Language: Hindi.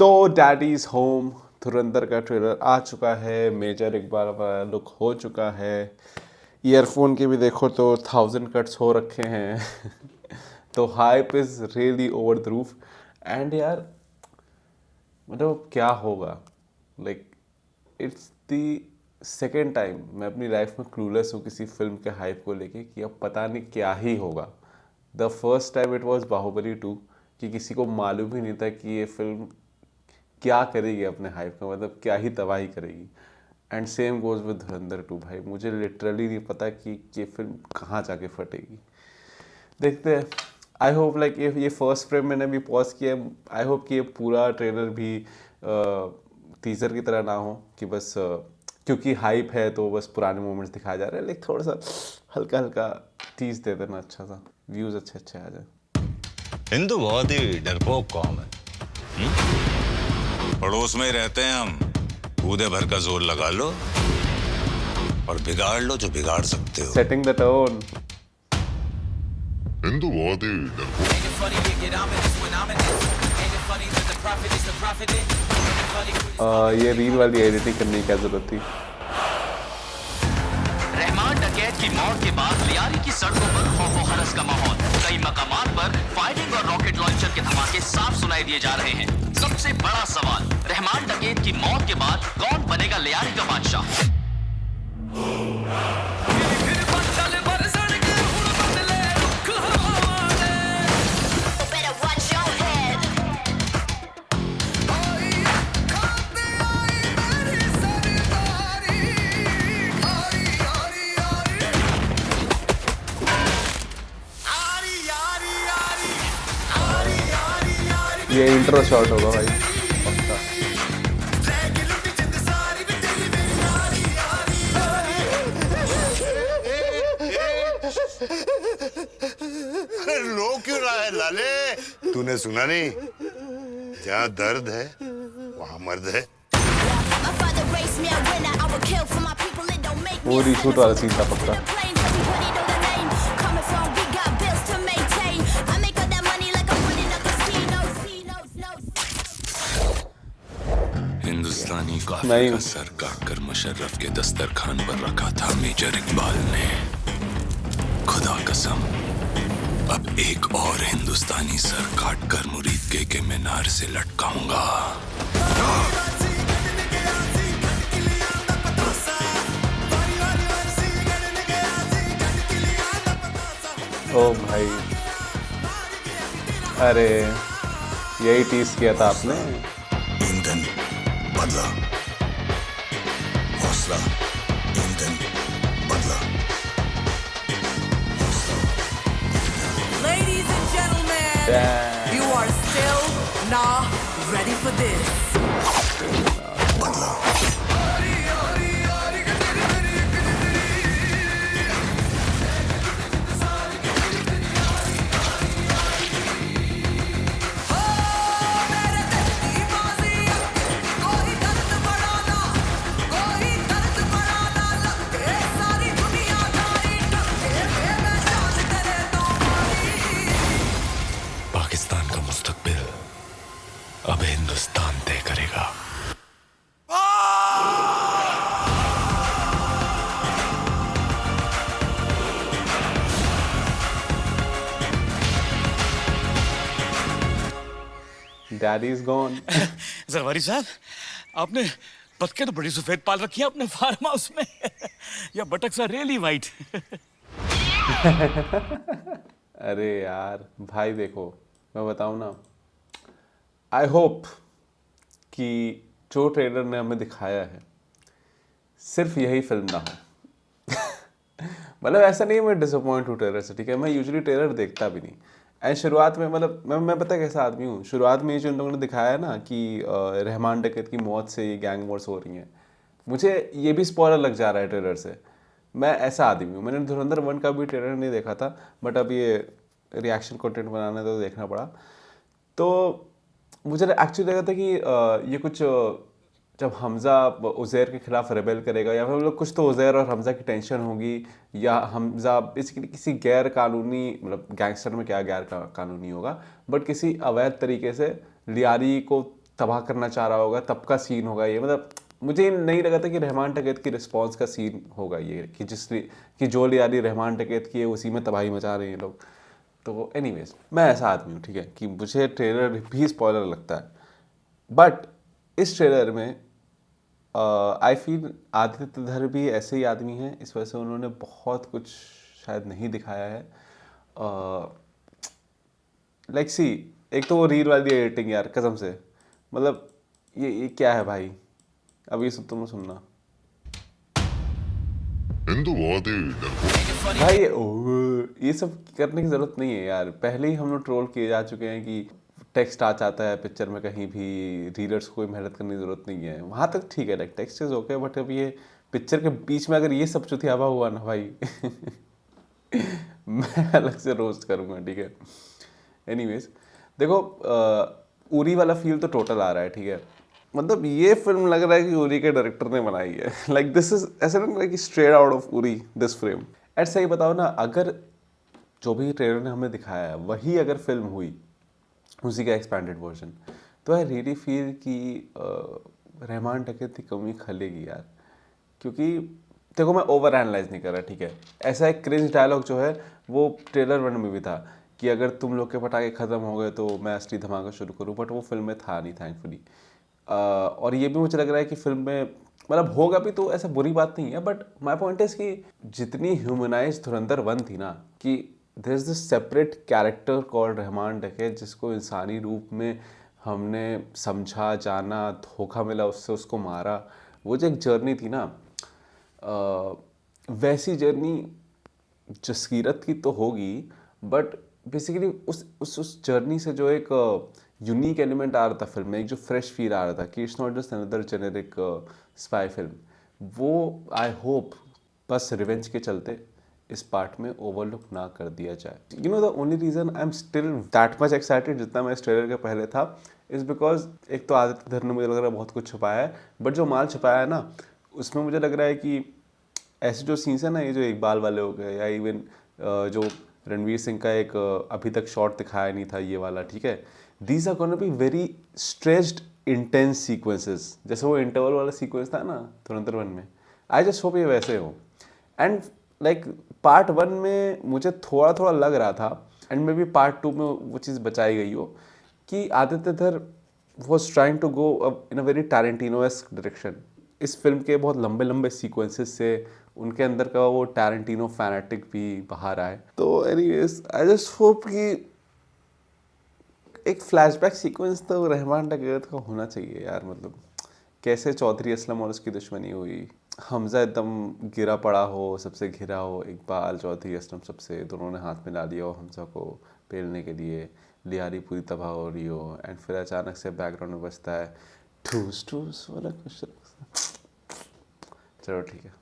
तो डैडीज होम धुरंधर का ट्रेलर आ चुका है, मेजर इकबाल वाला लुक हो चुका है, ईयरफोन के भी देखो तो 1000 कट्स हो रखे हैं तो hype is really over the roof and यार मतलब क्या होगा, like it's the second time मैं अपनी लाइफ में क्लूलेस हूँ किसी फिल्म के हाइप को लेके कि अब पता नहीं क्या ही होगा। The first time it was Baahubali 2 कि किसी को मालूम ही नहीं था कि ये फिल्म क्या करेगी अपने हाइप का, मतलब क्या ही तबाही करेगी। एंड सेम गोज विद धुरंधर 2 भाई, मुझे लिटरली नहीं पता कि ये फिल्म कहाँ जाके फटेगी। देखते हैं। आई होप लाइक ये फर्स्ट फ्रेम मैंने भी पॉज किया, आई होप कि ये पूरा ट्रेलर भी टीजर की तरह ना हो कि बस क्योंकि हाइप है तो बस पुराने मोमेंट्स दिखाए जा रहे हैं, लाइक थोड़ा सा हल्का हल्का टीज दे देना, अच्छा सा व्यूज अच्छे अच्छे आ जाए। हिंदू बहुत ही डरपोक कौम है। पड़ोस में ही रहते हैं हम, कूदे भर का जोर लगा लो और बिगाड़ लो जो बिगाड़ सकते हो। Setting the tone. हिंदू बहुत ही डरपोक। ये रील वाली एडिटिंग करने की क्या जरूरत थी। रहमान डकैत की मौत के बाद लियारी की सड़कों पर खौफ व हरस का माहौल। कई मकामात पर फायरिंग और रॉकेट लॉन्चर के धमाके साफ सुनाई दिए जा रहे हैं। सबसे बड़ा सवाल, रहमान डकैत की मौत के बाद कौन बनेगा लियारी का बादशाह? ये इंट्रो शॉट होगा भाई पक्का। लो क्यों रहा है लाले? तूने सुना नहीं, जहाँ दर्द है वहाँ मर्द है। वो रीशूट वाला सीन था पक्का। हिंदुस्तानी काफिले नहीं। का सर काटकर मुशर्रफ के दस्तरखान पर रखा था मेजर इकबाल ने। खुदा कसम, अब एक और हिंदुस्तानी सर काटकर मुरीद के मीनार से लटकाऊंगा। ओ भाई, अरे यही टीज किया था आपने। ईंधन बदला, हौसला ईंधन बदला। Ladies and gentlemen, Damn. you are still not ready for this. बदला। पाकिस्तान का मुस्तकबिल अब हिंदुस्तान तय करेगा। Daddy is gone. जरवारी साहब, आपने बतखें तो बड़ी सफेद पाल रखी है अपने फार्म हाउस में या बटक सा रियली वाइट? अरे यार भाई देखो, मैं बताऊँ ना, आई होप कि जो ट्रेलर ने हमें दिखाया है सिर्फ यही फिल्म ना हो मतलब ऐसा नहीं है मैं डिसअपॉइंट हूँ ट्रेलर से, ठीक है, मैं यूजुअली ट्रेलर देखता भी नहीं। एंड शुरुआत में मतलब मैं पता कैसा आदमी हूँ, शुरुआत में ये जो इन लोगों ने दिखाया है ना कि रहमान डकैत की मौत से ये गैंग वॉर्स हो रही हैं, मुझे ये भी स्पॉइलर लग जा रहा है ट्रेलर से। मैं ऐसा आदमी हूँ। मैंने धुरंधर 1 का भी ट्रेलर नहीं देखा था, बट अब ये रिएक्शन कंटेंट बनाना था तो देखना पड़ा। तो मुझे एक्चुअली लगा था कि ये कुछ जब हमज़ा उज़ैर के खिलाफ रेबेल करेगा या फिर मतलब कुछ तो उज़ैर और हमज़ा की टेंशन होगी, या हमज़ा बेसिकली किसी गैर कानूनी, मतलब गैंगस्टर में क्या गैर कानूनी होगा, बट किसी अवैध तरीके से लियारी को तबाह करना चाह रहा होगा तब का सीन होगा ये। मतलब मुझे नहीं लगा था कि रहमान टकैत की रिस्पॉन्स का सीन होगा ये, कि कि जो लियारी रहमान टकैत की है उसी में तबाही मचा रहे हैं लोग। तो एनीवेज, मैं ऐसा आदमी हूँ, ठीक है, कि मुझे ट्रेलर भी स्पॉइलर लगता है। बट इस ट्रेलर में आई फील आदित्य धर भी ऐसे ही आदमी हैं, इस वजह से उन्होंने बहुत कुछ शायद नहीं दिखाया है। लाइक सी, एक तो वो रील वाली एडिटिंग यार, कसम से, मतलब ये क्या है भाई। अब ये सब तुम सुनना हिंदुवादी डरपोक। भाई, ये सब करने की जरूरत नहीं है यार। पहले ही हम लोग ट्रोल किए जा चुके हैं कि टेक्स्ट आ जाता है पिक्चर में कहीं भी, रीडर्स को कोई मेहनत करने की जरूरत नहीं है। वहाँ तक ठीक है, like text is okay, but अब ये पिक्चर के बीच में अगर ये सब चुतियावा हुआ ना भाई मैं अलग से रोस्ट करूँगा, ठीक है। एनीवेज, देखो उरी वाला फील तो टोटल आ रहा है, ठीक है। मतलब ये फिल्म लग रहा है कि उरी के डायरेक्टर ने बनाई है। लाइक दिस इज ऐसा लग रहा है कि straight out of Uri this frame. एट सही बताओ ना, अगर जो भी ट्रेलर ने हमें दिखाया है वही अगर फिल्म हुई, उसी का एक्सपैंडेड वर्जन, तो आई रियली फील कि रहमान टकैत की कमी खलेगी यार। क्योंकि देखो, मैं ओवर एनालाइज नहीं कर रहा, ठीक है। ऐसा एक क्रिंज डायलॉग जो है वो ट्रेलर 1 में भी था कि अगर तुम लोग के पटाखे ख़त्म हो गए तो मैं असली धमाका शुरू करूँ, बट वो फिल्म में था नहीं, थैंकफुली। और ये भी मुझे लग रहा है कि फिल्म में मतलब होगा भी तो ऐसा बुरी बात नहीं है, बट माई पॉइंट इज कि जितनी ह्यूमनाइज धुरंधर 1 थी ना, कि there is this separate character called Rahman Takait, जिसको इंसानी रूप में हमने समझा, जाना, धोखा मिला उससे, उसको मारा, वो जो एक जर्नी थी ना, वैसी जर्नी जसकीरत की तो होगी, बट बेसिकली उस जर्नी से जो एक यूनिक एलिमेंट आ रहा था फिल्म में, एक जो फ्रेश फील आ रहा था कि it's not just another generic spy film, वो आई होप बस रिवेंज के चलते इस पार्ट में ओवरलुक ना कर दिया जाए। You know, the only reason I am still that much excited जितना मैं इस ट्रेलर के पहले था, इज़ बिकॉज एक तो आदित्य धर ने मुझे लग रहा है बहुत कुछ छुपाया है, बट जो माल छुपाया है ना, उसमें मुझे लग रहा है कि ऐसे जो सीन्स है ना, ये जो इकबाल वाले हो गए, या इवन जो रणवीर सिंह का एक अभी तक शॉट दिखाया नहीं था ये वाला, ठीक है, these are gonna be very stressed intense sequences, जैसे वो इंटरवल वाला सीक्वेंस था ना धुरंधर 1 में। आई जस्ट होप ये वैसे हो। एंड लाइक पार्ट 1 में मुझे थोड़ा थोड़ा लग रहा था, एंड मे बी पार्ट 2 में वो चीज़ बचाई गई हो, कि Aditya Dhar was trying to go in a very Tarantinoesque direction. इस फिल्म के बहुत लंबे लंबे सीक्वेंसेस से उनके अंदर का वो टैरेंटिनो फैनेटिक भी बाहर आए। तो एनीवेज, आई जस्ट होप कि एक फ्लैशबैक सीक्वेंस तो रहमान टकैत का होना चाहिए यार। मतलब कैसे चौधरी असलम और उसकी दुश्मनी हुई, हमजा एकदम गिरा पड़ा हो, सबसे घिरा हो, इकबाल, चौधरी असलम सबसे, दोनों ने हाथ में ला लिया हो हमजा को पेलने के लिए, लियारी पूरी तबाह हो रही हो, एंड फिर अचानक से बैकग्राउंड में बजता है ठूस ठूस वाला कुछ। चलो ठीक है।